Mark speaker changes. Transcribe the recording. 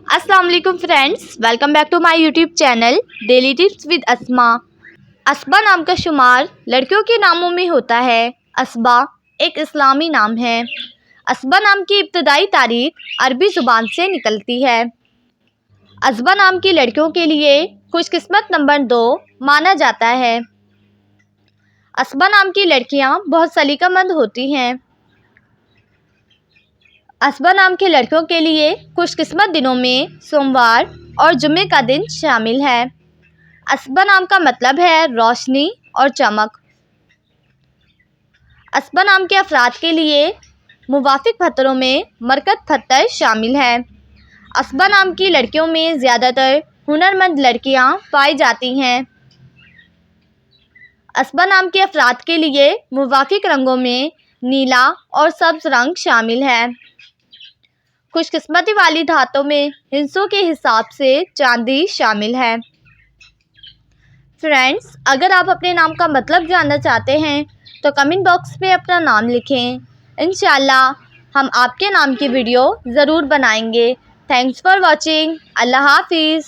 Speaker 1: अस्सलाम वालेकुम friends, welcome back to my YouTube channel daily tips with Asma. अस्बा नाम का शुमार लड़कियों के नामों में होता है। अस्बा एक इस्लामी नाम है। अस्बा नाम की इब्तदाई तारीख अरबी ज़ुबान से निकलती है। अस्बा नाम की लड़कियों के लिए खुशकिस्मत नंबर 2 माना जाता है। अस्बा नाम की लड़कियां बहुत सलीकामंद होती हैं। अस्बा नाम के लड़कियों के लिए खुशकिस्मत दिनों में सोमवार और जुम्मे का दिन शामिल है। अस्बा नाम का मतलब है रोशनी और चमक। अस्बा नाम के अफराद के लिए मुवाफिक पत्थरों में मरकत पत्थर शामिल है। अस्बा नाम की लड़कियों में ज़्यादातर हुनरमंद लड़कियां पाई जाती हैं। अस्बा नाम के अफराद के लिए मुवाफिक रंगों में नीला और सब्ज़ रंग शामिल है। खुशकिस्मती वाली धातों में हिस्सों के हिसाब से चांदी शामिल है। फ्रेंड्स, अगर आप अपने नाम का मतलब जानना चाहते हैं तो कमेंट बॉक्स में अपना नाम लिखें। इंशाल्लाह हम आपके नाम की वीडियो ज़रूर बनाएंगे। Thanks for watching. अल्लाह हाफिज़।